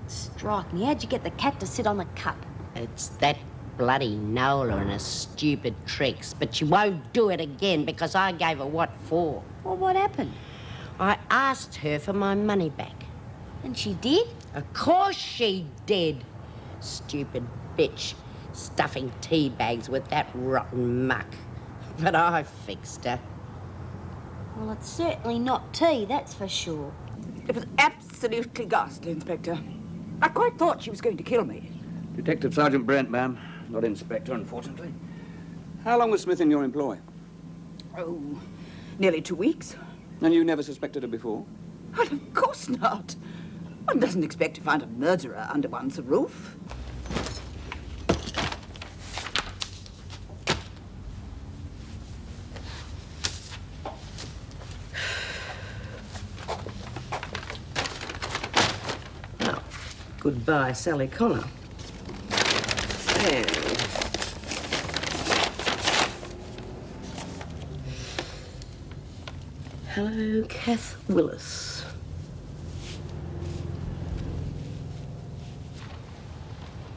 Strike me, how'd you get the cat to sit on the cup? It's that bloody Nola and her stupid tricks, but she won't do it again because I gave her what for. Well, what happened? I asked her for my money back. And she did? Of course she did. Stupid bitch, stuffing tea bags with that rotten muck. But I fixed her. Well, it's certainly not tea, that's for sure. It was absolutely ghastly, Inspector. I quite thought she was going to kill me. Detective Sergeant Brent, ma'am. Not Inspector, unfortunately. How long was Smith in your employ? Oh, nearly 2 weeks. And you never suspected her before? Well, of course not. One doesn't expect to find a murderer under one's roof. Well, goodbye, Sally Connor. And... hello, Kath Willis.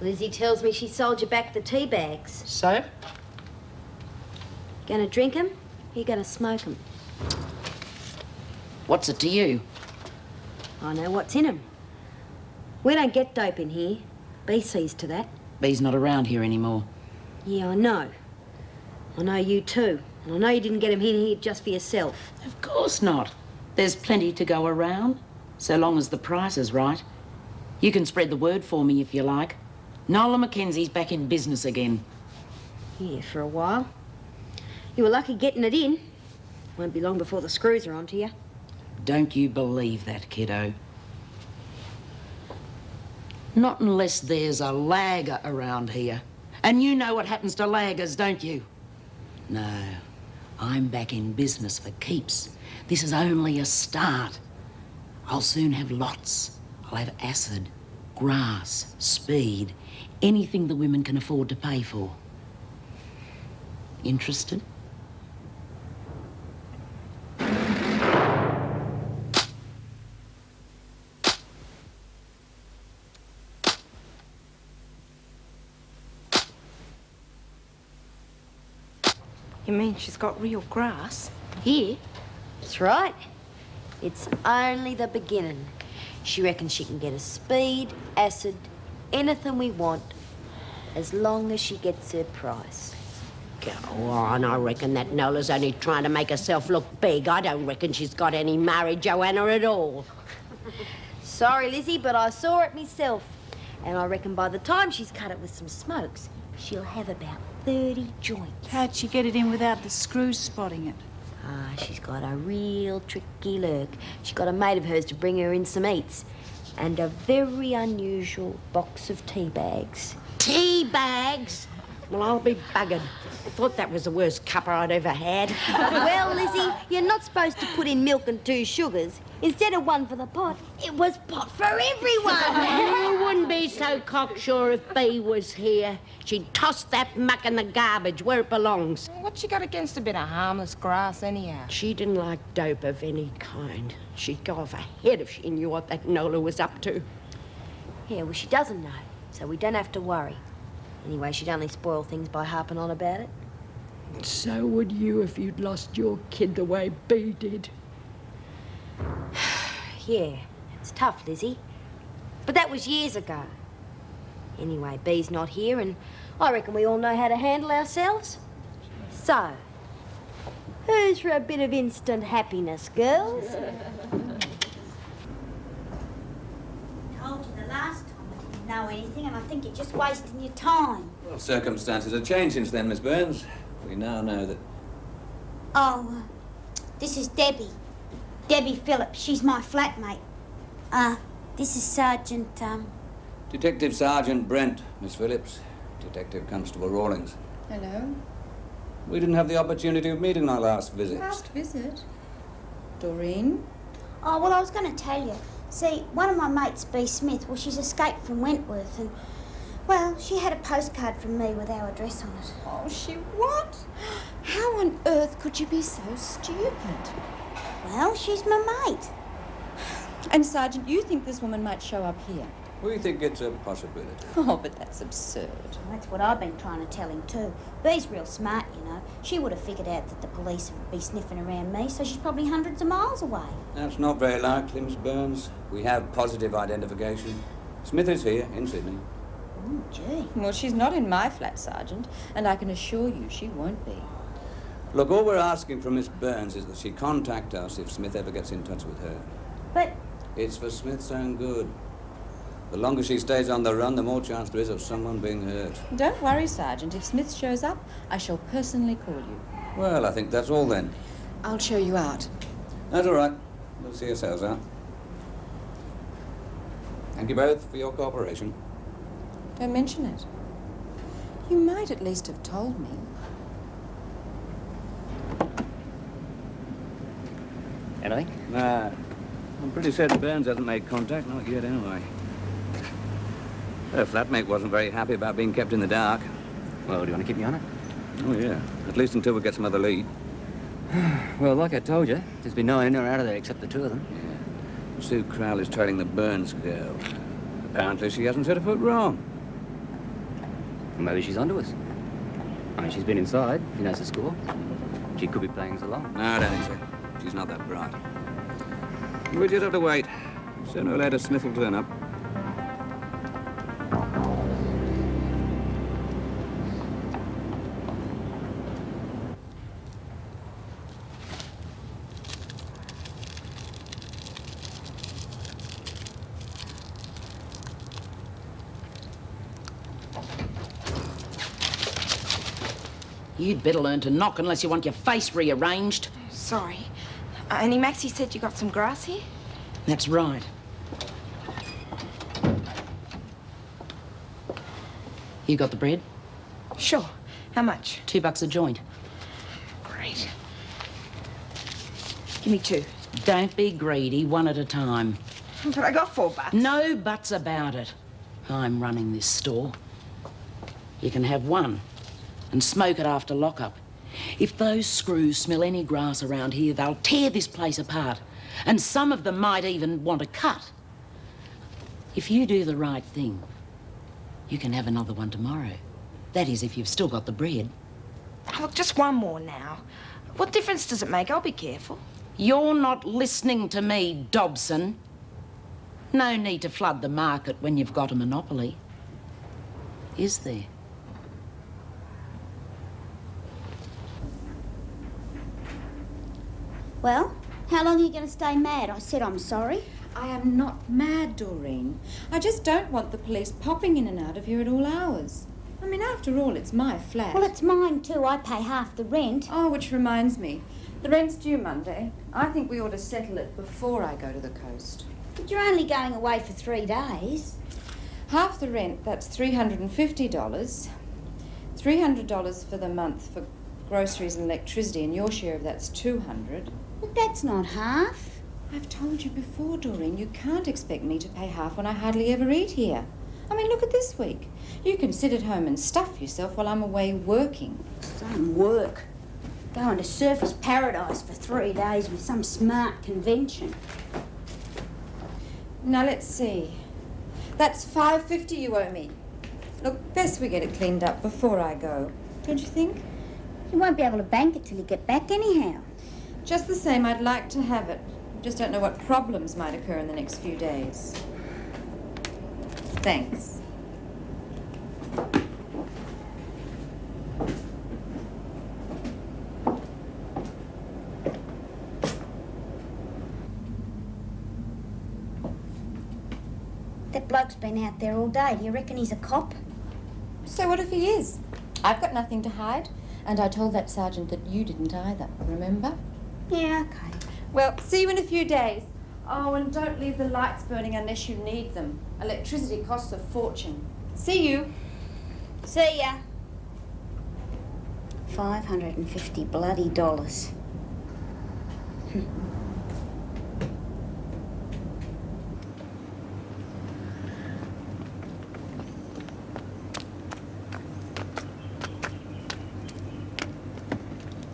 Lizzie tells me she sold you back the tea bags. So? Gonna drink 'em? You gonna smoke 'em? What's it to you? I know what's in 'em. We don't get dope in here. B sees to that. B's not around here anymore. Yeah, I know. I know you too. And I know you didn't get 'em in here just for yourself. Of course not. There's plenty to go around, so long as the price is right. You can spread the word for me if you like. Nola Mackenzie's back in business again. Yeah, for a while. You were lucky getting it in. Won't be long before the screws are onto you. Don't you believe that, kiddo. Not unless there's a lagger around here. And you know what happens to laggers, don't you? No, I'm back in business for keeps. This is only a start. I'll soon have lots. I'll have acid, grass, speed, anything the women can afford to pay for. Interested? You mean she's got real grass? Here? That's right. It's only the beginning. She reckons she can get us speed, acid, anything we want, as long as she gets her price. Go on, I reckon that Nola's only trying to make herself look big. I don't reckon she's got any married Joanna at all. Sorry, Lizzie, but I saw it myself. And I reckon by the time she's cut it with some smokes, she'll have about 30 joints. How'd she get it in without the screws spotting it? Ah, she's got a real tricky lurk. She got a mate of hers to bring her in some eats. And a very unusual box of tea bags. Tea bags? Well, I'll be buggered. I thought that was the worst cuppa I'd ever had. Well, Lizzie, you're not supposed to put in milk and 2 sugars. Instead of 1 for the pot, it was pot for everyone. You wouldn't be so cocksure if Bea was here. She'd toss that muck in the garbage where it belongs. What you got against a bit of harmless grass, anyhow? She didn't like dope of any kind. She'd go off her head if she knew what that Nola was up to. Yeah, well, she doesn't know, so we don't have to worry. Anyway, she'd only spoil things by harping on about it. So would you if you'd lost your kid the way Bea did. Yeah, it's tough, Lizzie. But that was years ago. Anyway, Bea's not here, and I reckon we all know how to handle ourselves. So, who's for a bit of instant happiness, girls? Told you the last time I didn't know anything, and I think you're just wasting your time. Well, circumstances have changed since then, Miss Burns. We now know that... Oh, this is Debbie. Debbie Phillips. She's my flatmate. This is Sergeant, Detective Sergeant Brent, Miss Phillips. Detective Constable Rawlings. Hello. We didn't have the opportunity of meeting our last visit. Last visit? Doreen? Oh, well, I was going to tell you. See, one of my mates, B. Smith, well, she's escaped from Wentworth, and, well, she had a postcard from me with our address on it. Oh, she what? How on earth could you be so stupid? Well, she's my mate. And, Sergeant, you think this woman might show up here? We think it's a possibility. Oh, but that's absurd. That's what I've been trying to tell him too. Bee's real smart, you know. She would have figured out that the police would be sniffing around me, so she's probably hundreds of miles away. That's not very likely, Miss Burns. We have positive identification. Smith is here in Sydney. Oh, gee. Well, she's not in my flat, Sergeant, and I can assure you she won't be. Look, all we're asking from Miss Burns is that she contact us if Smith ever gets in touch with her. But It's for Smith's own good. The longer she stays on the run, the more chance there is of someone being hurt. Don't worry, Sergeant. If Smith shows up, I shall personally call you. Well, I think that's all then. I'll show you out. That's all right. We'll see ourselves out. Thank you both for your cooperation. Don't mention it. You might at least have told me. Anything? Nah. I'm pretty certain Burns hasn't made contact. Not yet, anyway. Her flatmate wasn't very happy about being kept in the dark. Well, do you want to keep me on it? Oh, yeah. At least until we get some other lead. Well, like I told you, there's been no one in or out of there except the two of them. Yeah. Sue Crowley's trailing the Burns girl. Apparently she hasn't set a foot wrong. Well, maybe she's onto us. I mean, she's been inside. She knows the score. She could be playing us along. No, I don't think so. She's not that bright. We'll just have to wait. Sooner or later, Smith will turn up. You'd better learn to knock unless you want your face rearranged. Sorry. Annie Maxie said you got some grass here? That's right. You got the bread? Sure. How much? $2 a joint. Great. Give me 2. Don't be greedy, one at a time. But I got $4. No buts about it. I'm running this store. You can have one and smoke it after lockup. If those screws smell any grass around here, they'll tear this place apart. And some of them might even want to cut. If you do the right thing, you can have another one tomorrow. That is, if you've still got the bread. Look, just one more now. What difference does it make? I'll be careful. You're not listening to me, Dobson. No need to flood the market when you've got a monopoly. Is there? Well, how long are you going to stay mad? I said I'm sorry. I am not mad, Doreen. I just don't want the police popping in and out of here at all hours. I mean, after all, it's my flat. Well, it's mine too. I pay half the rent. Oh, which reminds me. The rent's due Monday. I think we ought to settle it before I go to the coast. But you're only going away for 3 days. Half the rent, that's $350. $300 for the month for groceries and electricity, and your share of that's $200. But that's not half. I've told you before, Doreen, you can't expect me to pay half when I hardly ever eat here. I mean, look at this week. You can sit at home and stuff yourself while I'm away working. Some work. Going to Surfers Paradise for 3 days with some smart convention. Now, let's see. That's $5.50 you owe me. Look, best we get it cleaned up before I go. Don't you think? You won't be able to bank it till you get back anyhow. Just the same, I'd like to have it. Just don't know what problems might occur in the next few days. Thanks. That bloke's been out there all day. Do you reckon he's a cop? So what if he is? I've got nothing to hide. And I told that sergeant that you didn't either, remember? Yeah, okay. Well, see you in a few days. Oh, and don't leave the lights burning unless you need them. Electricity costs a fortune. See you. See ya. $550 bloody dollars.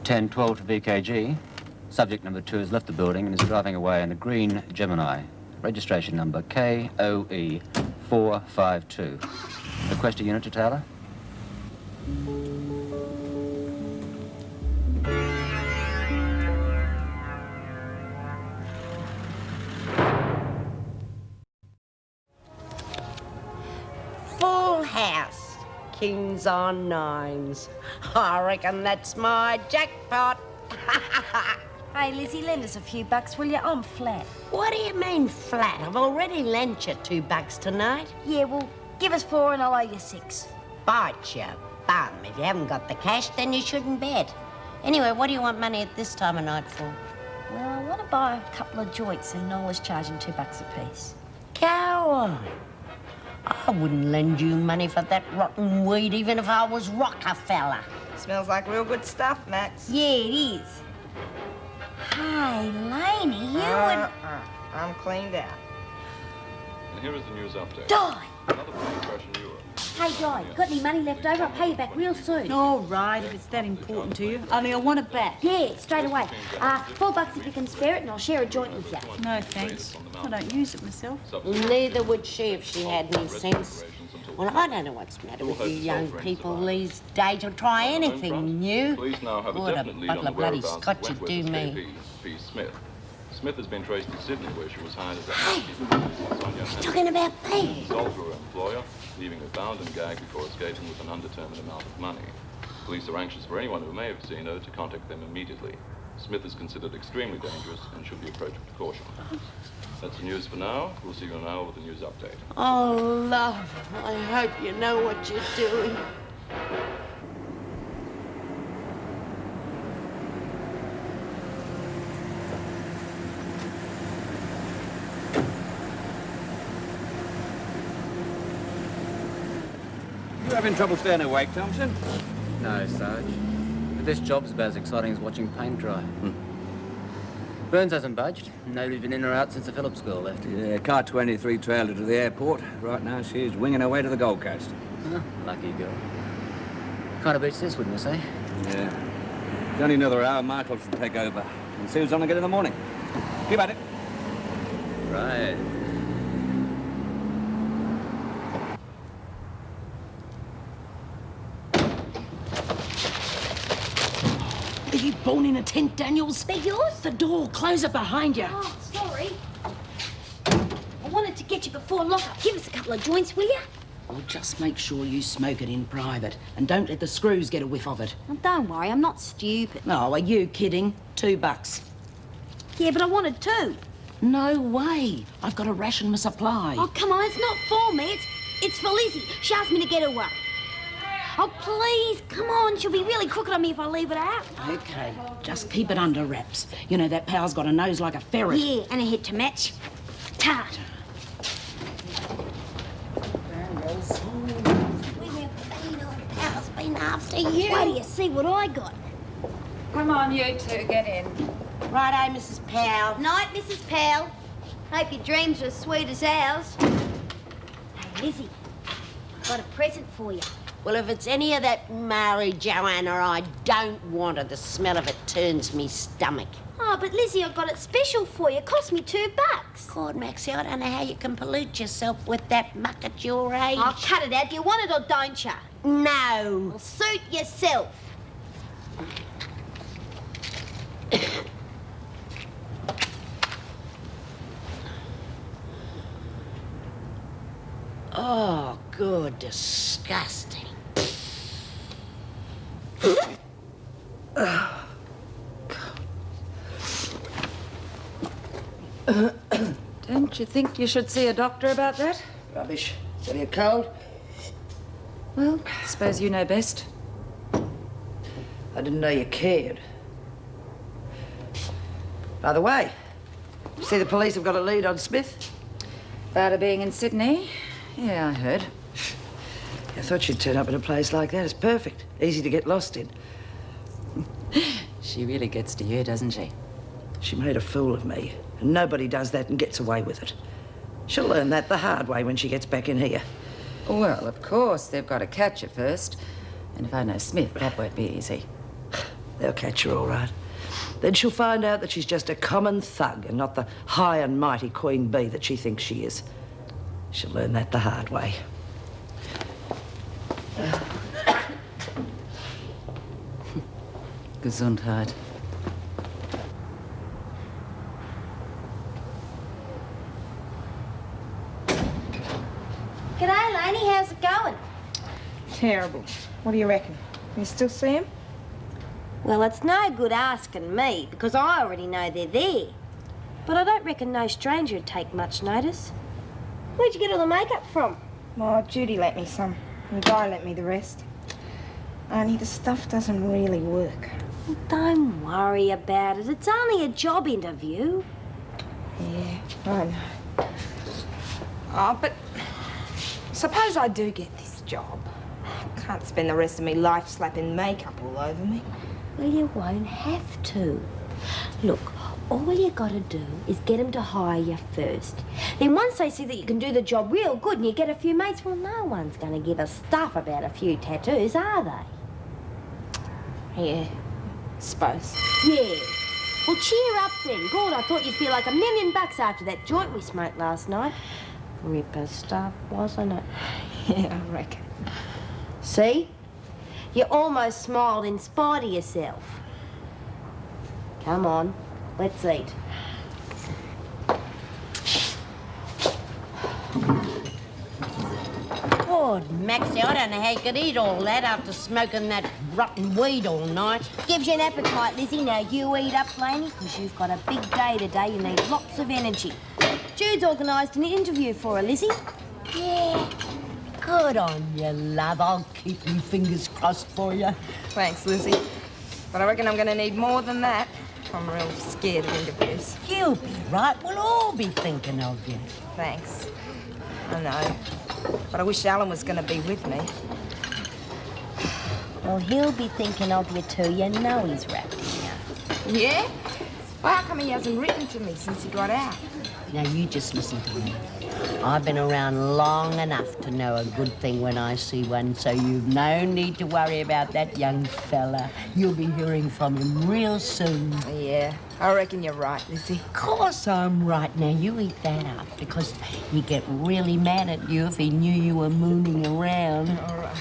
Ten 12 to VKG. Subject number 2 has left the building and is driving away in a green Gemini. Registration number KOE 452. Request a unit to Taylor. Full house. Kings on nines. I reckon that's my jackpot. Hey, Lizzie, lend us a few bucks, will you? I'm flat. What do you mean flat? I've already lent you $2 tonight. Yeah, well, give us 4 and I'll owe you 6. Bite your bum. If you haven't got the cash, then you shouldn't bet. Anyway, what do you want money at this time of night for? Well, I want to buy a couple of joints and Nola's charging $2 a piece. Go on. I wouldn't lend you money for that rotten weed even if I was Rockefeller. Smells like real good stuff, Max. Yeah, it is. Hey, Laney, you would... I'm cleaned out. And here is the news update. Die! Another plane crash in Europe. Hey, Di, got any money left over? I'll pay you back real soon. All right, if it's that important to you. Only I want it back. Yeah, straight away. $4 if you can spare it, and I'll share a joint with you. No, thanks. I don't use it myself. Neither would she if she had any sense. Well, I don't know what's the matter with you young people these days. You'll try anything new. Police now have a What a definite lead on bottle the of bloody whereabouts scotch of would do Wentworth me. escapee, P. Smith. Smith has been traced to Sydney, where she was hired as a housekeeper. He's talking about me. Sold to her employer, leaving her bound and gagged before escaping with an undetermined amount of money. Police are anxious for anyone who may have seen her to contact them immediately. Smith is considered extremely dangerous and should be approached with caution. That's the news for now. We'll see you in an hour with the news update. Oh, love, I hope you know what you're doing. You having trouble staying awake, Thompson? No, Sarge. But this job's about as exciting as watching paint dry. Burns hasn't budged. Nobody's been in or out since the Phillips girl left. Yeah, car 23 trailed her to the airport. Right now, she's winging her way to the Gold Coast. Huh, lucky girl. Kind of beats this, wouldn't you say? Yeah. It's only another hour, Michael should take over. And Sue's on again in the morning. Keep at it. Right. Are you born in a tent, Daniels? They're yours? The door, close it behind you. Oh, sorry. I wanted to get you before lockup. Give us a couple of joints, will you? Well, just make sure you smoke it in private and don't let the screws get a whiff of it. Oh, don't worry, I'm not stupid. Oh, are you kidding? $2. Yeah, but I wanted 2. No way. I've got to ration my supply. Oh, come on, it's not for me. It's for Lizzie. She asked me to get her one. Oh, please, come on. She'll be really crooked on me if I leave it out. Okay, just keep it under wraps. You know, that pal's got a nose like a ferret. Yeah, and a head to match. Ta. Pal's been after you. Wait till you see what I got. Come on, you two, get in. Righto, Mrs. Powell. Night, Mrs. Powell. Hope your dreams are as sweet as ours. Hey, Lizzie, I've got a present for you. Well, if it's any of that Mary Joanna, I don't want it. The smell of it turns me stomach. Oh, but Lizzie, I've got it special for you. It cost me $2. God, Maxie, I don't know how you can pollute yourself with that muck at your age. Oh, cut it out. Do you want it or don't you? No. Well, suit yourself. Oh, good. Disgusting. Don't you think you should see a doctor about that? Rubbish. Is that your cold? Well, suppose you know best. I didn't know you cared. By the way, see the police have got a lead on Smith? About her being in Sydney? Yeah, I heard. I thought she'd turn up in a place like that. It's perfect. Easy to get lost in. She really gets to you, doesn't she? She made a fool of me, and nobody does that and gets away with it. She'll learn that the hard way when she gets back in here. Well, of course, they've got to catch her first. And if I know Smith, that won't be easy. They'll catch her all right. Then she'll find out that she's just a common thug and not the high and mighty queen bee that she thinks she is. She'll learn that the hard way. Gesundheit. G'day, Laney. How's it going? Terrible. What do you reckon? You still see him? Well, it's no good asking me, because I already know they're there. But I don't reckon no stranger would take much notice. Where'd you get all the makeup from? Oh, Judy lent me some. And Guy lent me the rest. Only the stuff doesn't really work. Well, don't worry about it. It's only a job interview. Yeah, I know. Oh, but suppose I do get this job. I can't spend the rest of my life slapping makeup all over me. Well, you won't have to. Look, all you gotta do is get them to hire you first. Then once they see that you can do the job real good and you get a few mates, well, no one's gonna give a stuff about a few tattoos, are they? Yeah, suppose. Yeah. Well, cheer up then. God, I thought you'd feel like $1 million after that joint we smoked last night. Ripper stuff, wasn't it? Yeah, I reckon. See? You almost smiled in spite of yourself. Come on, let's eat. God, Maxie, I don't know how you could eat all that after smoking that rotten weed all night. Gives you an appetite, Lizzie. Now you eat up, Laney, because you've got a big day today. You need lots of energy. Jude's organised an interview for her, Lizzie. Yeah. Good on you, love. I'll keep my fingers crossed for you. Thanks, Lizzie. But I reckon I'm going to need more than that. I'm real scared of interviews. You'll be right. We'll all be thinking of you. Thanks. I know. But I wish Alan was going to be with me. Well, he'll be thinking of you too. You know he's wrapping you. Yeah? Well, how come he hasn't written to me since he got out? Now, you just listen to me. I've been around long enough to know a good thing when I see one, so you've no need to worry about that young fella. You'll be hearing from him real soon. Yeah, I reckon you're right, Lizzie. Of course I'm right. Now, you eat that up, because he'd get really mad at you if he knew you were mooning around. All right.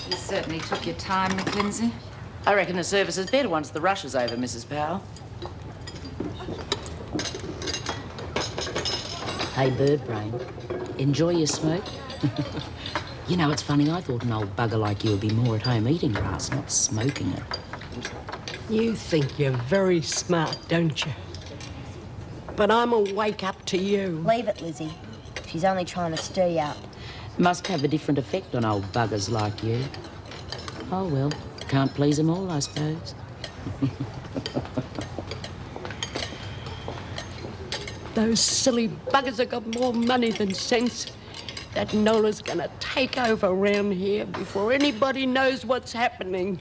You certainly took your time, Mackenzie. I reckon the service is better once the rush is over, Mrs. Powell. Hey, Birdbrain, enjoy your smoke? You know, it's funny, I thought an old bugger like you would be more at home eating grass, not smoking it. You think you're very smart, don't you? But I'm a wake up to you. Leave it, Lizzie. She's only trying to stir you up. Must have a different effect on old buggers like you. Oh, well, can't please them all, I suppose. Those silly buggers have got more money than sense. That Nola's gonna take over around here before anybody knows what's happening.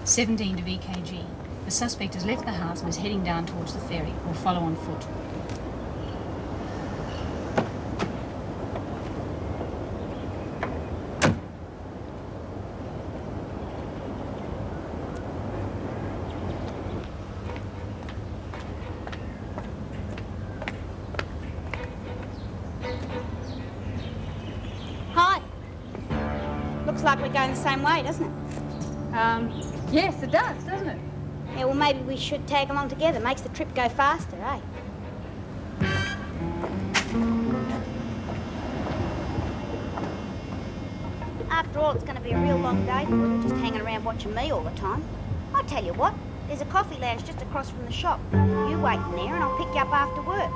(17 to VKG). The suspect has left the house and is heading down towards the ferry. We'll follow on foot. Hi. Looks like we're going the same way, doesn't it? Yes, it does, doesn't it? Yeah, well, maybe we should tag along together. Makes the trip go faster, eh? After all, it's going to be a real long day for her, just hanging around watching me all the time. I'll tell you what, there's a coffee lounge just across from the shop. You wait in there and I'll pick you up after work.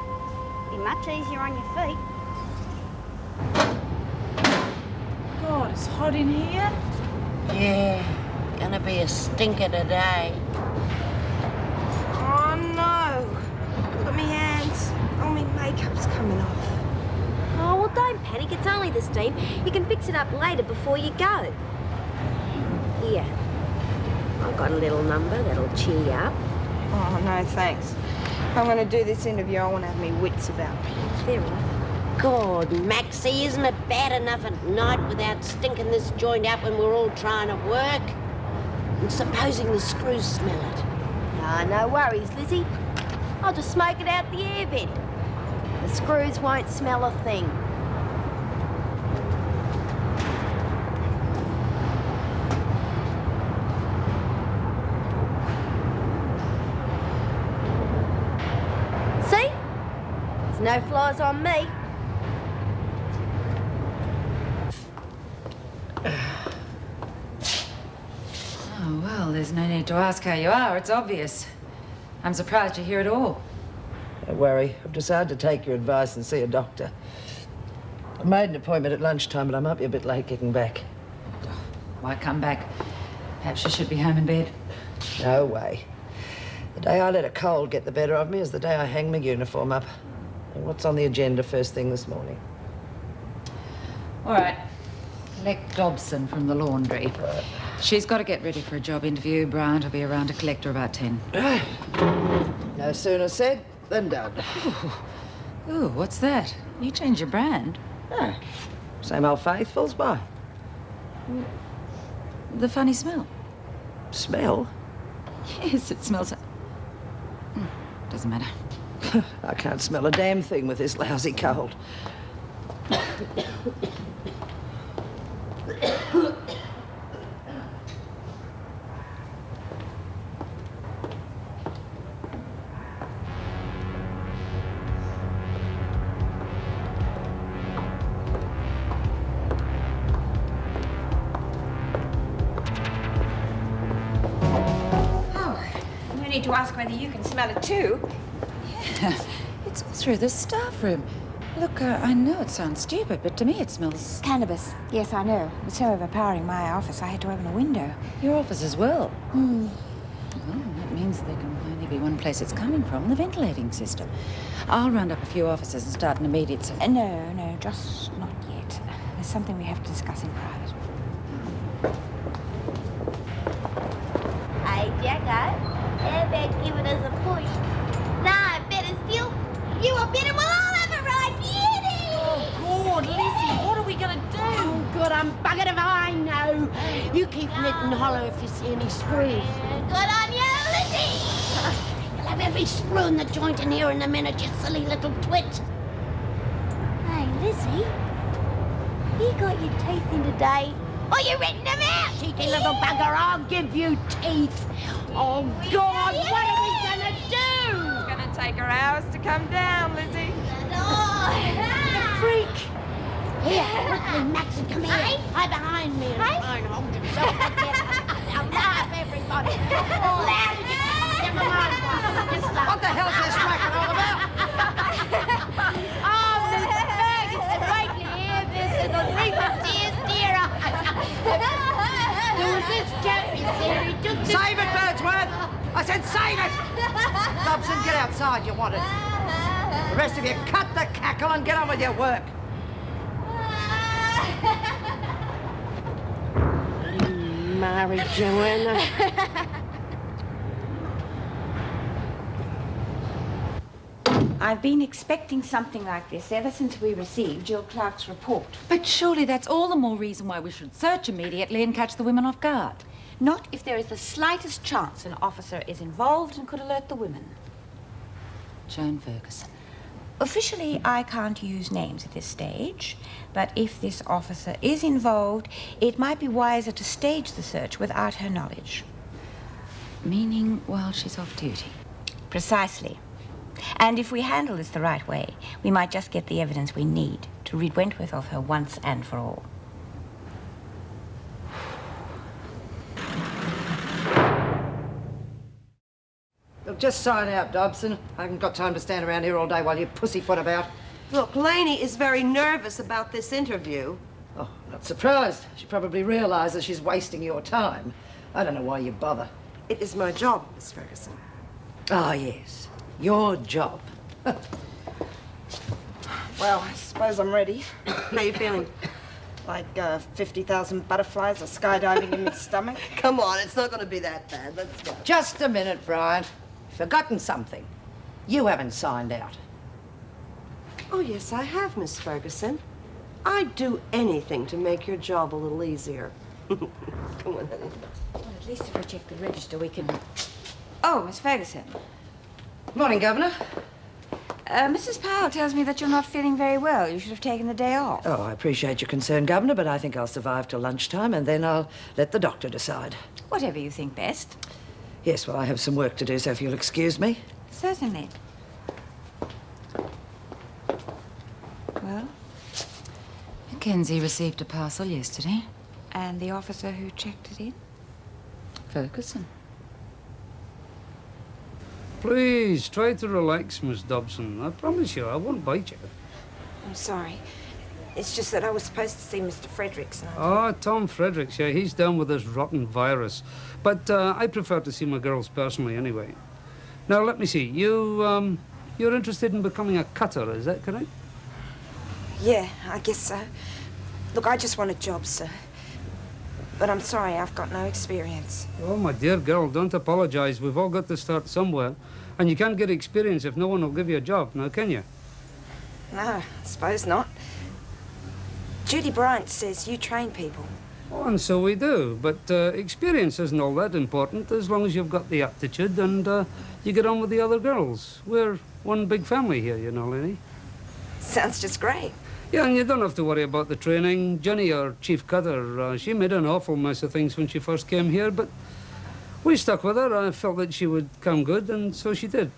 Be much easier on your feet. God, it's hot in here. Yeah, gonna be a stinker today. Oh, no. Look at me hands. All my makeup's coming off. Oh, well, don't panic. It's only the steam. You can fix it up later before you go. Here. I've got a little number that'll cheer you up. Oh, no, thanks. If I'm going to do this interview, I want to have me wits about me. Fair enough. God, Maxie, isn't it bad enough at night without stinking this joint out when we're all trying to work? And supposing the screws smell it. Ah, no worries, Lizzie. I'll just smoke it out the air vent. The screws won't smell a thing. See? There's no flies on me. Oh, well, there's no need to ask how you are. It's obvious. I'm surprised you're here at all. Don't worry. I've decided to take your advice and see a doctor. I made an appointment at lunchtime, but I might be a bit late getting back. Why come back? Perhaps you should be home in bed. No way. The day I let a cold get the better of me is the day I hang my uniform up. And what's on the agenda first thing this morning? All right. Collect Dobson from the laundry. She's got to get ready for a job interview. Bryant will be around to collect her about 10. No sooner said than done. Ooh, what's that? You changed your brand. No. Same old faithfuls, why? The funny smell. Smell? Yes, it smells... Doesn't matter. I can't smell a damn thing with this lousy cold. No need to ask whether you can smell it too. Yeah, it's all through the staff room. Look, I know it sounds stupid, but to me it smells... Cannabis. Yes, I know. It's so overpowering my office, I had to open a window. Your office as well? Well, that means there can only be one place it's coming from, the ventilating system. I'll round up a few officers and start an immediate search. No, just not yet. There's something we have to discuss in private. Hey, Jacko. How about giving us a push? Nah, better still. You are better, well, I'll have a ride, beauty! Oh, God, Lizzie, what are we going to do? Oh, God, I'm buggered if I know. You keep knitting hollow if you see any screws. Good on you, Lizzie! You'll have every screw in the joint in here in a minute, you silly little twit. Hey, Lizzie. You got your teeth in today. Or you written them out? Cheeky little bugger, I'll give you teeth. Oh, God, what are we going to do? It's going to take her hours to come down, Lizzie. The freak. Here, quickly, Maxie, come here. Hide behind me and try and hold yourself together. Now laugh, everybody. Oh, never mind. Just laugh. What the hell's this racket all about? Oh, Miss Ferguson, wait till you hear this. It'll bring the tears to your eyes. There was this chap here, he took this... Save it, Birdsworth! I said save it! Dobson, get outside, you want it. The rest of you, cut the cackle and get on with your work. Mary Joanna. I've been expecting something like this ever since we received Jill Clark's report. But surely that's all the more reason why we should search immediately and catch the women off guard. Not if there is the slightest chance an officer is involved and could alert the women. Joan Ferguson. Officially, I can't use names at this stage, but if this officer is involved, it might be wiser to stage the search without her knowledge. Meaning while she's off duty? Precisely. And if we handle this the right way, we might just get the evidence we need to rid Wentworth of her once and for all. Look, just sign out, Dobson. I haven't got time to stand around here all day while you pussyfoot about. Look, Lainey is very nervous about this interview. Oh, not surprised. She probably realises she's wasting your time. I don't know why you bother. It is my job, Miss Ferguson. Ah, yes. Your job. Well, I suppose I'm ready. How you feeling? Like 50,000 butterflies are skydiving in my stomach. Come on, it's not going to be that bad. Let's go. Just a minute, Brian. Forgotten something. You haven't signed out. Oh, yes, I have, Miss Ferguson. I'd do anything to make your job a little easier. Come on, honey. Well, at least if we check the register, we can... Oh, Miss Ferguson. Morning, Governor. Mrs. Powell tells me that you're not feeling very well. You should have taken the day off. Oh, I appreciate your concern, Governor, but I think I'll survive till lunchtime, and then I'll let the doctor decide. Whatever you think best. Yes, well, I have some work to do, so if you'll excuse me. Certainly. Well, Mackenzie received a parcel yesterday. And the officer who checked it in? Ferguson. Please, try to relax, Miss Dobson. I promise you, I won't bite you. I'm sorry. It's just that I was supposed to see Mr. Fredericks. Oh, Tom Fredericks, yeah, he's down with this rotten virus. But I prefer to see my girls personally anyway. Now, let me see. You're interested in becoming a cutter, is that correct? Yeah, I guess so. Look, I just want a job, sir. But I'm sorry, I've got no experience. Oh, my dear girl, don't apologize. We've all got to start somewhere. And you can't get experience if no one will give you a job, now can you? No, I suppose not. Judy Bryant says you train people. Oh, and so we do. But experience isn't all that important as long as you've got the aptitude and you get on with the other girls. We're one big family here, you know, Lenny. Sounds just great. Yeah, and you don't have to worry about the training. Jenny, our chief cutter, she made an awful mess of things when she first came here, but we stuck with her. I felt that she would come good, and so she did.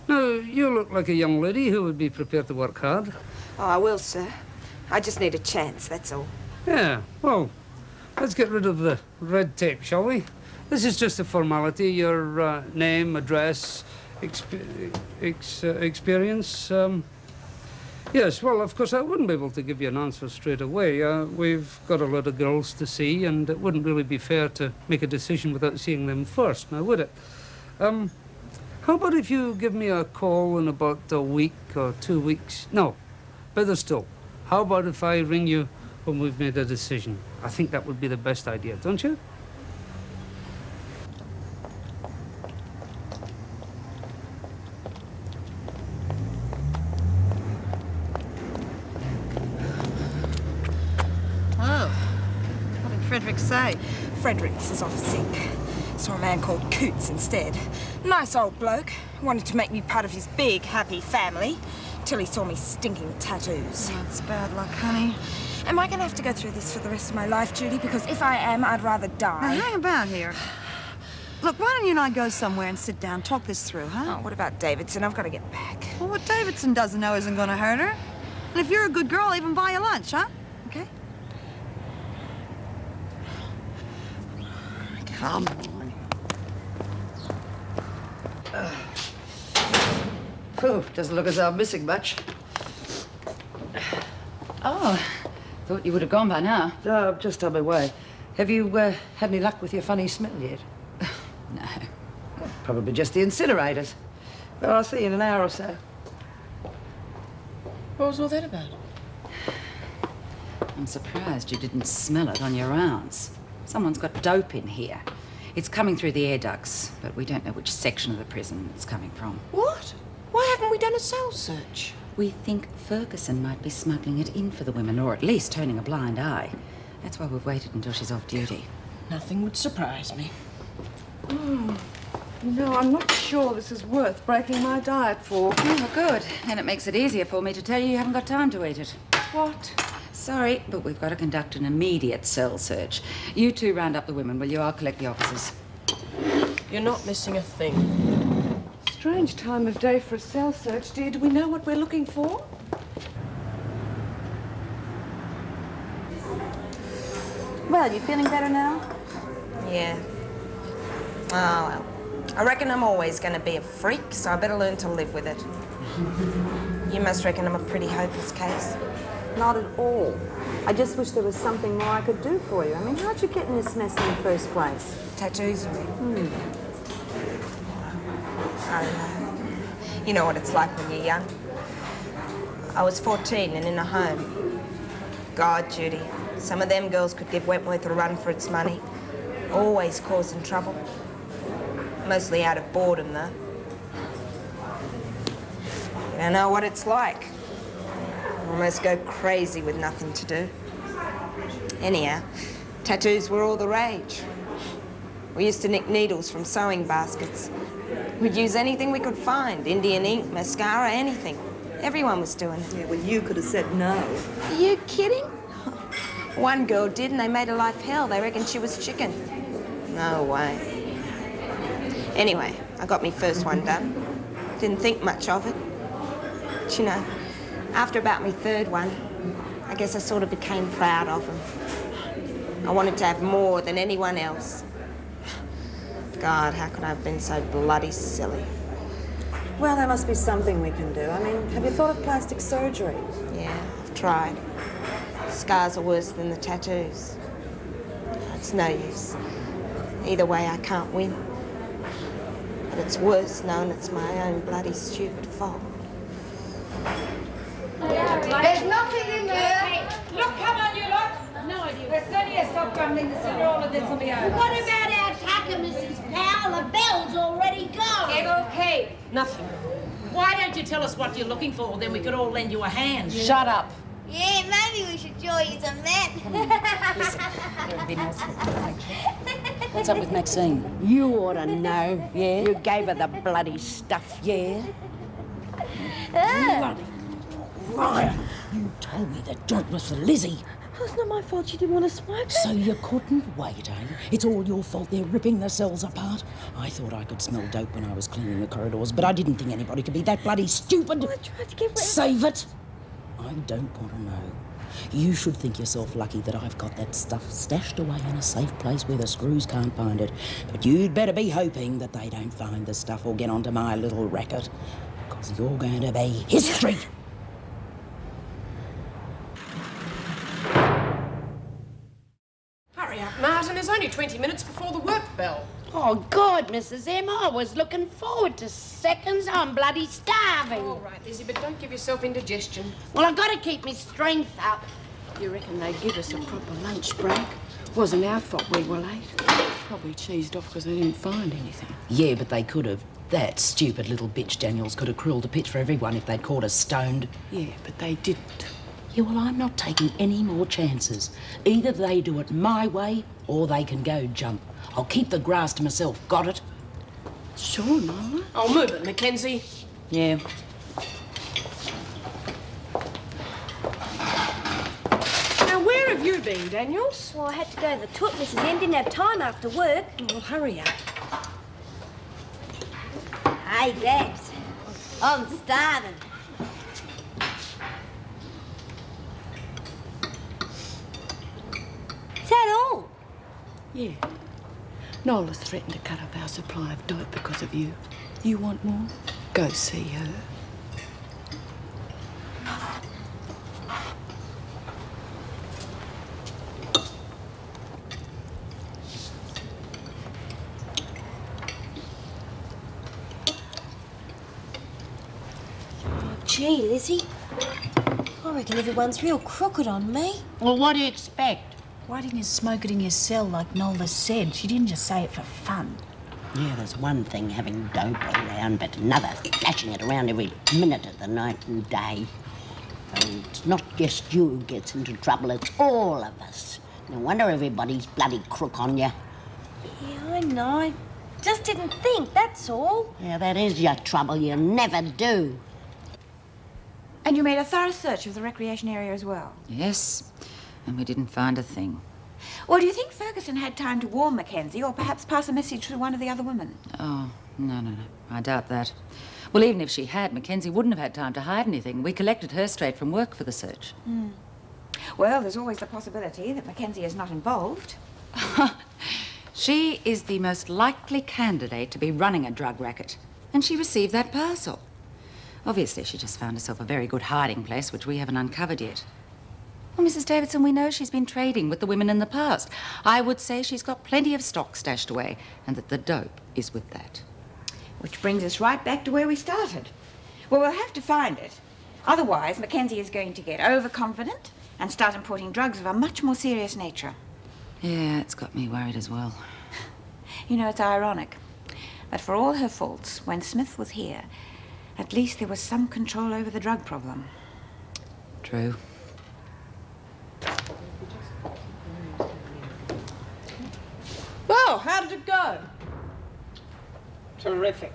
Now, you look like a young lady who would be prepared to work hard. Oh, I will, sir. I just need a chance, that's all. Yeah, well, let's get rid of the red tape, shall we? This is just a formality. Your name, address, experience. Yes, well, of course, I wouldn't be able to give you an answer straight away. We've got a lot of girls to see, and it wouldn't really be fair to make a decision without seeing them first, now would it? How about if you give me a call in about a week or 2 weeks? No, better still. How about if I ring you when we've made a decision? I think that would be the best idea, don't you? Fredericks say? Fredericks is off sick. Saw a man called Coots instead. Nice old bloke. Wanted to make me part of his big, happy family. Till he saw me stinking tattoos. That's bad luck, honey. Am I going to have to go through this for the rest of my life, Judy? Because if I am, I'd rather die. Now, hang about here. Look, why don't you and I go somewhere and sit down, talk this through, huh? Oh, what about Davidson? I've got to get back. Well, what Davidson doesn't know isn't going to hurt her. And if you're a good girl, I'll even buy you lunch, huh? Okay? Come on. Phew, doesn't look as though I'm missing much. Oh, thought you would have gone by now. No, I'm just on my way. Have you had any luck with your funny smell yet? No. Probably just the incinerators. Well, I'll see you in an hour or so. What was all that about? I'm surprised you didn't smell it on your rounds. Someone's got dope in here. It's coming through the air ducts, but we don't know which section of the prison it's coming from. What? Why haven't we done a cell search? We think Ferguson might be smuggling it in for the women, or at least turning a blind eye. That's why we've waited until she's off duty. Nothing would surprise me. No, I'm not sure this is worth breaking my diet for. Oh, well, good. And it makes it easier for me to tell you haven't got time to eat it. What? Sorry, but we've got to conduct an immediate cell search. You two round up the women, will you? I'll collect the officers. You're not missing a thing. Strange time of day for a cell search, dear. Do we know what we're looking for? Well, you feeling better now? Yeah. Oh, well. I reckon I'm always going to be a freak, so I better learn to live with it. You must reckon I'm a pretty hopeless case. Not at all. I just wish there was something more I could do for you. I mean, how'd you get in this mess in the first place? Tattoos, you mean? I don't know. You know what it's like when you're young. I was 14 and in a home. God, Judy, some of them girls could give Wentworth a run for its money. Always causing trouble. Mostly out of boredom, though. You don't know what it's like. Almost go crazy with nothing to do. Anyhow, tattoos were all the rage. We used to nick needles from sewing baskets. We'd use anything we could find. Indian ink, mascara, anything. Everyone was doing it. Yeah, well, you could have said no. Are you kidding? One girl did, and they made her life hell. They reckoned she was chicken. No way. Anyway, I got me first one done. Didn't think much of it. But, you know, after about me third one, I guess I sort of became proud of them. I wanted to have more than anyone else. God, how could I have been so bloody silly? Well, there must be something we can do. I mean, have you thought of plastic surgery? Yeah, I've tried. Scars are worse than the tattoos. It's no use. Either way, I can't win. But it's worse knowing it's my own bloody stupid fault. There's nothing in there. Look, come on, you lot. No idea. There's plenty of stuff grumbling. The sooner all of this will be over. What about our tacker, Mrs. Powell? The bell's already gone. Okay. Nothing. Why don't you tell us what you're looking for, then we could all lend you a hand? Shut up. Yeah, maybe we should join you some that. Listen, there would be no What's up with Maxine? You ought to know. Yeah? You gave her the bloody stuff. Yeah? Bloody liar. You told me the joint was for Lizzie. It's not my fault she didn't want to smoke. So you couldn't wait, eh? It's all your fault they're ripping themselves apart. I thought I could smell dope when I was cleaning the corridors, but I didn't think anybody could be that bloody stupid. Well, I tried to get rid of... Save it. I don't want to know. You should think yourself lucky that I've got that stuff stashed away in a safe place where the screws can't find it. But you'd better be hoping that they don't find the stuff or get onto my little racket, because you're going to be history. Hurry up, Martin. There's only 20 minutes before the work bell. Oh, God, Mrs. M, I was looking forward to seconds. I'm bloody starving. All right, Lizzie, but don't give yourself indigestion. Well, I've got to keep me strength up. You reckon they'd give us a proper lunch break? Wasn't our fault we were late. Probably cheesed off because they didn't find anything. Yeah, but they could have. That stupid little bitch Daniels could have cruelled a pitch for everyone if they'd caught us stoned. Yeah, but they didn't. Yeah, well, I'm not taking any more chances. Either they do it my way or they can go jump. I'll keep the grass to myself. Got it? Sure, Nola. I'll move it, Mackenzie. Yeah. Now, where have you been, Daniels? Well, I had to go to the toot. Mrs. M didn't have time after work. Well, hurry up. Hey, Babs. I'm starving. Is that all? Yeah. Nola's threatened to cut up our supply of dope because of you. You want more? Go see her. Gee, Lizzie. I reckon everyone's real crooked on me. Well, what do you expect? Why didn't you smoke it in your cell like Nola said? She didn't just say it for fun. Yeah, there's one thing having dope around, but another flashing it around every minute of the night and day. And it's not just you who gets into trouble, it's all of us. No wonder everybody's bloody crook on you. Yeah, I know. I just didn't think, that's all. Yeah, that is your trouble. You never do. And you made a thorough search of the recreation area as well? Yes, and we didn't find a thing. Well, do you think Ferguson had time to warn Mackenzie or perhaps pass a message to one of the other women? Oh, no. I doubt that. Well, even if she had, Mackenzie wouldn't have had time to hide anything. We collected her straight from work for the search. Well, there's always the possibility that Mackenzie is not involved. She is the most likely candidate to be running a drug racket, and she received that parcel. Obviously, she just found herself a very good hiding place, which we haven't uncovered yet. Well, Mrs. Davidson, we know she's been trading with the women in the past. I would say she's got plenty of stock stashed away, and that the dope is with that. Which brings us right back to where we started. Well, we'll have to find it. Otherwise, Mackenzie is going to get overconfident, and start importing drugs of a much more serious nature. Yeah, it's got me worried as well. You know, it's ironic. But for all her faults, when Smith was here, at least there was some control over the drug problem. True. Well, how did it go? Terrific.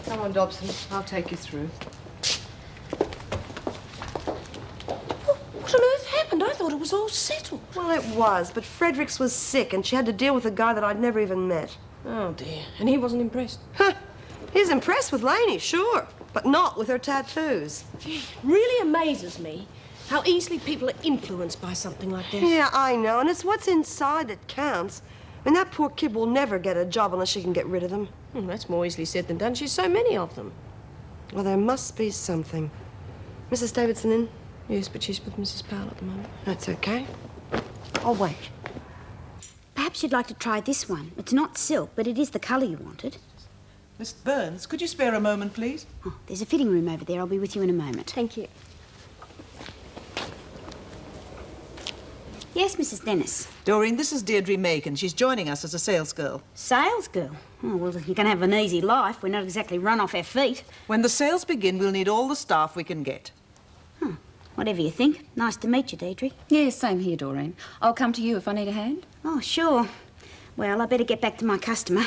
Come on, Dobson. I'll take you through. What on earth happened? I thought it was all settled. Well, it was, but Fredericks was sick and she had to deal with a guy that I'd never even met. Oh, dear. And he wasn't impressed? Huh. He's impressed with Lainey, sure, but not with her tattoos. It really amazes me how easily people are influenced by something like this. Yeah, I know, and it's what's inside that counts. I mean, that poor kid will never get a job unless she can get rid of them. Well, that's more easily said than done. She's so many of them. Well, there must be something. Mrs. Davidson in? Yes, but she's with Mrs. Powell at the moment. That's okay. I'll wait. Perhaps you'd like to try this one. It's not silk, but it is the colour you wanted. Miss Burns, could you spare a moment, please? Oh, there's a fitting room over there. I'll be with you in a moment. Thank you. Yes, Mrs. Dennis. Doreen, this is Deirdre Macon. She's joining us as a sales girl. Sales girl? Oh, well, you can have an easy life. We're not exactly run off our feet. When the sales begin, we'll need all the staff we can get. Whatever you think. Nice to meet you, Deirdre. Yes, same here, Doreen. I'll come to you if I need a hand. Oh, sure. Well, I better get back to my customer.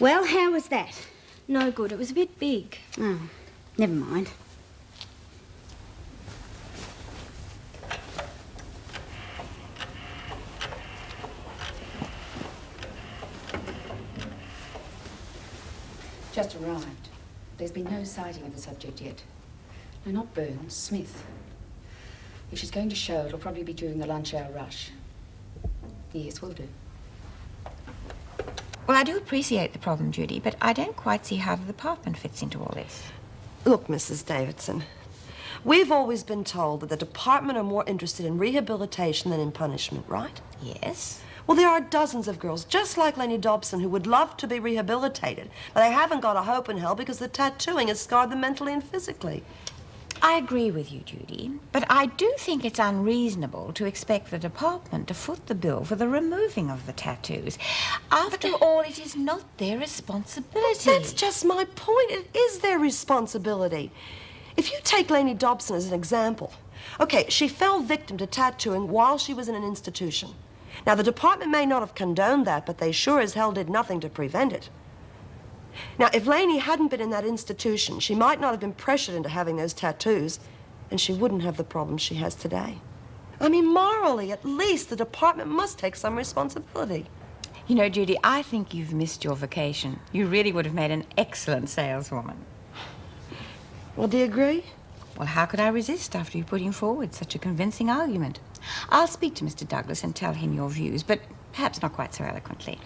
Well, how was that? No good. It was a bit big. Oh, never mind. Just arrived. There's been no sighting of the subject yet. No, not Burns, Smith. If she's going to show, it'll probably be during the lunch hour rush. Yes, will do. Well, I do appreciate the problem, Judy, but I don't quite see how the department fits into all this. Look, Mrs. Davidson, we've always been told that the department are more interested in rehabilitation than in punishment, right? Yes. Well, there are dozens of girls, just like Lainey Dobson, who would love to be rehabilitated, but they haven't got a hope in hell because the tattooing has scarred them mentally and physically. I agree with you, Judy, but I do think it's unreasonable to expect the department to foot the bill for the removing of the tattoos. After all, it is not their responsibility. Well, that's just my point. It is their responsibility. If you take Lainey Dobson as an example, okay, she fell victim to tattooing while she was in an institution. Now, the department may not have condoned that, but they sure as hell did nothing to prevent it. Now, if Lainey hadn't been in that institution, she might not have been pressured into having those tattoos, and she wouldn't have the problems she has today. I mean, morally, at least, the department must take some responsibility. You know, Judy, I think you've missed your vocation. You really would have made an excellent saleswoman. Well, do you agree? Well, how could I resist after you putting forward such a convincing argument? I'll speak to Mr. Douglas and tell him your views, but perhaps not quite so eloquently.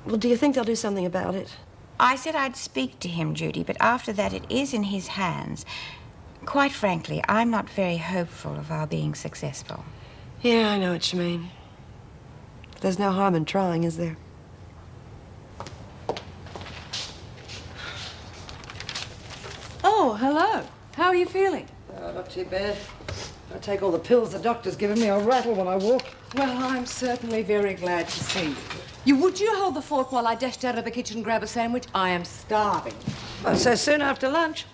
Well, do you think they'll do something about it? I said I'd speak to him, Judy, but after that it is in his hands. Quite frankly, I'm not very hopeful of our being successful. Yeah, I know what you mean. But there's no harm in trying, is there? Oh, hello. How are you feeling? Not too bad. I take all the pills the doctor's given me. I'll rattle when I walk. Well, I'm certainly very glad to see you. Would you hold the fort while I dashed out of the kitchen and grab a sandwich? I am starving. Oh, so soon after lunch?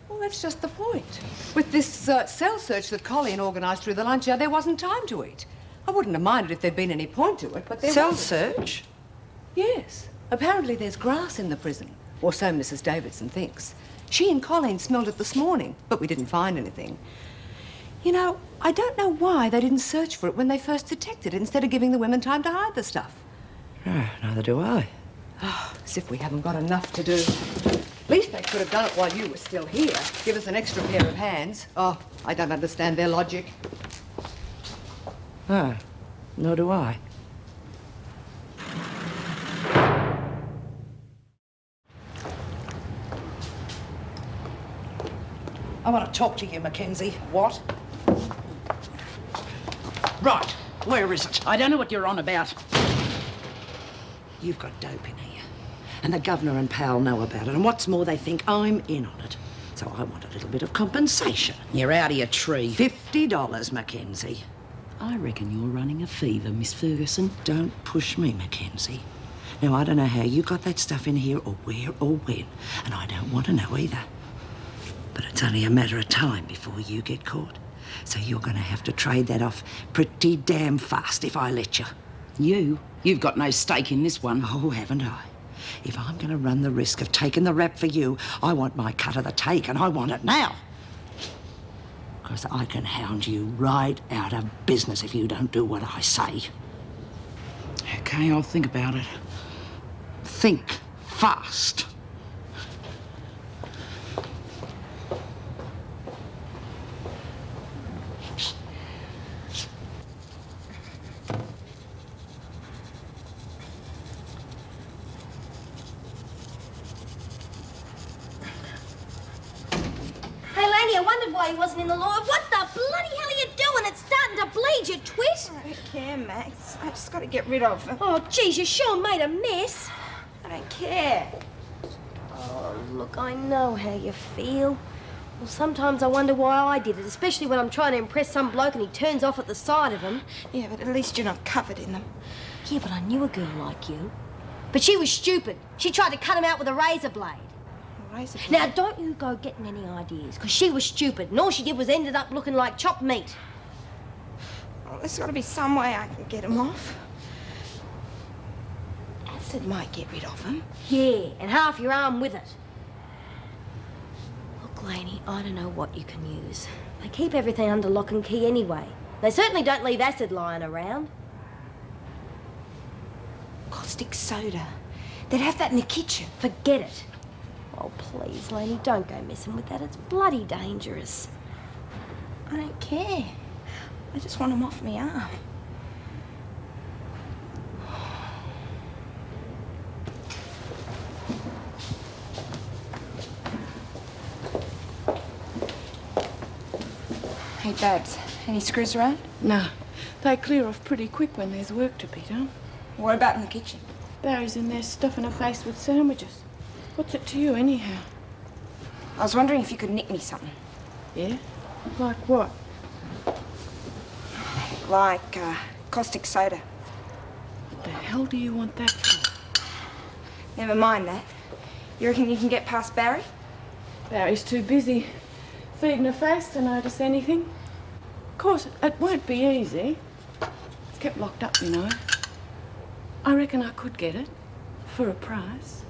Well, that's just the point. With this cell search that Colleen organised through the lunch hour, there wasn't time to eat. I wouldn't have minded if there'd been any point to it, but there Cell wasn't. search? Yes. Apparently there's grass in the prison, or so Mrs. Davidson thinks. She and Colleen smelled it this morning, but we didn't find anything. You know, I don't know why they didn't search for it when they first detected it instead of giving the women time to hide the stuff. Oh, neither do I. Oh, as if we haven't got enough to do. At least they could have done it while you were still here. Give us an extra pair of hands. Oh, I don't understand their logic. Oh, nor do I. I want to talk to you, Mackenzie. What? Right, where is it? I don't know what you're on about. You've got dope in here. And the governor and pal know about it. And what's more, they think I'm in on it. So I want a little bit of compensation. You're out of your tree. $50, Mackenzie. I reckon you're running a fever, Miss Ferguson. Don't push me, Mackenzie. Now, I don't know how you got that stuff in here or where or when, and I don't want to know either. But it's only a matter of time before you get caught. So you're going to have to trade that off pretty damn fast if I let you. You've got no stake in this one. Oh, haven't I? If I'm going to run the risk of taking the rap for you, I want my cut of the take, and I want it now. Because I can hound you right out of business if you don't do what I say. Okay, I'll think about it. Think fast. I wondered why he wasn't in the law. What the bloody hell are you doing? It's starting to bleed, you twit. I don't care, Max. I just got to get rid of it. Oh, geez, you sure made a mess. I don't care. Oh, look, I know how you feel. Well, sometimes I wonder why I did it, especially when I'm trying to impress some bloke and he turns off at the sight of him. Yeah, but at least you're not covered in them. Yeah, but I knew a girl like you. But she was stupid. She tried to cut him out with a razor blade. Now, don't you go getting any ideas, because she was stupid, and all she did was ended up looking like chopped meat. Well, there's got to be some way I can get him off. Acid might get rid of him. Yeah, and half your arm with it. Look, Laney, I don't know what you can use. They keep everything under lock and key anyway. They certainly don't leave acid lying around. Caustic soda. They'd have that in the kitchen. Forget it. Oh, please, Laney, don't go messing with that. It's bloody dangerous. I don't care. I just want him off my arm. Hey, Babs, any screws around? No. They clear off pretty quick when there's work to be done. What about in the kitchen? Barry's in there stuffing her face with sandwiches. What's it to you, anyhow? I was wondering if you could nick me something. Yeah? Like what? Like, caustic soda. What the hell do you want that for? Never mind that. You reckon you can get past Barry? Barry's too busy feeding her face to notice anything. Of course, it won't be easy. It's kept locked up, you know. I reckon I could get it. For a price.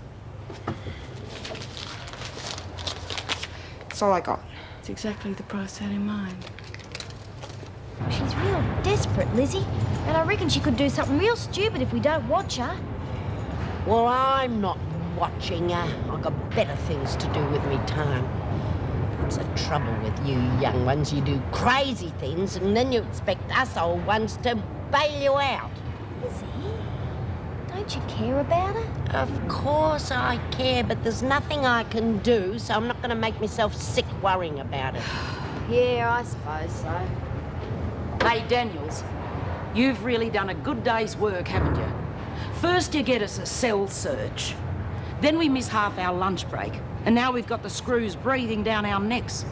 That's all I got. It's exactly the price I had in mind. She's real desperate, Lizzie. And I reckon she could do something real stupid if we don't watch her. Well, I'm not watching her. I've got better things to do with me time. That's the trouble with you young ones. You do crazy things and then you expect us old ones to bail you out. Lizzie, don't you care about her? Of course I care, but there's nothing I can do, so I'm not going to make myself sick worrying about it. Yeah, I suppose so. Hey, Daniels, you've really done a good day's work, haven't you? First you get us a cell search. Then we miss half our lunch break. And now we've got the screws breathing down our necks.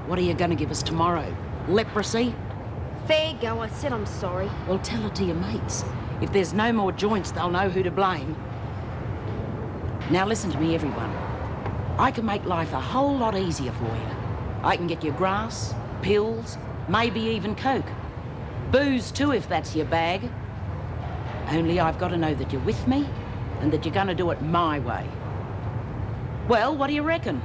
What are you going to give us tomorrow? Leprosy? Fair go, I said I'm sorry. Well, tell it to your mates. If there's no more joints, they'll know who to blame. Now listen to me, everyone. I can make life a whole lot easier for you. I can get you grass, pills, maybe even coke. Booze too, if that's your bag. Only I've got to know that you're with me and that you're going to do it my way. Well, what do you reckon?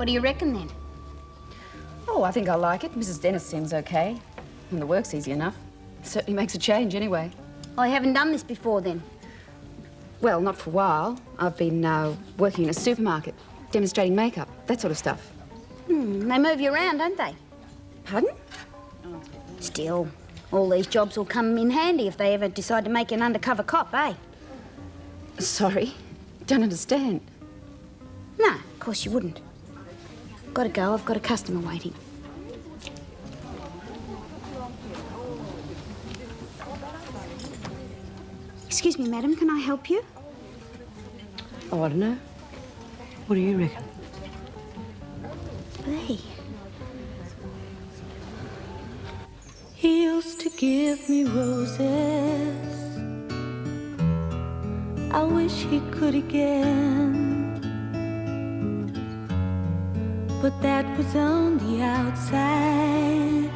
What do you reckon then? Oh, I think I like it. Mrs. Dennis seems okay. And the work's easy enough. Certainly makes a change anyway. I haven't done this before then. Well, not for a while. I've been working in a supermarket, demonstrating makeup, that sort of stuff. They move you around, don't they? Pardon? Still, all these jobs will come in handy if they ever decide to make an undercover cop, eh? Sorry, don't understand. No, of course you wouldn't. Gotta go, I've got a customer waiting. Excuse me, madam, can I help you? Oh, I don't know. What do you reckon? Hey. He used to give me roses. I wish he could again. But that was on the outside,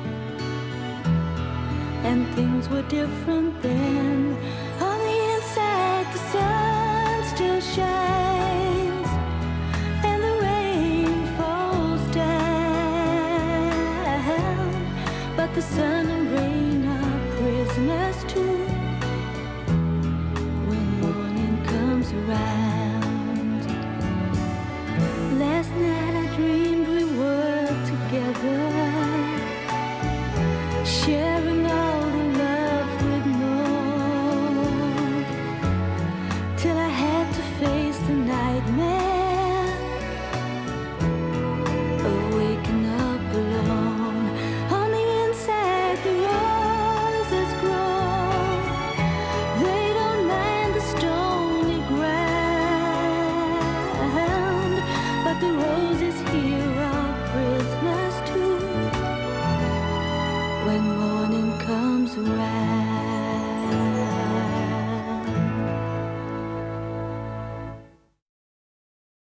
and things were different then. On the inside, the sun still shines, and the rain falls down. But the sun and rain are prisoners too when morning comes around. Last night I dreamed we were together, sharing all the love we'd known, till I had to face the nightmare of waking up alone. On the inside, the roses grow. They don't mind the stony ground, but the roses here are prisoners too when morning comes around.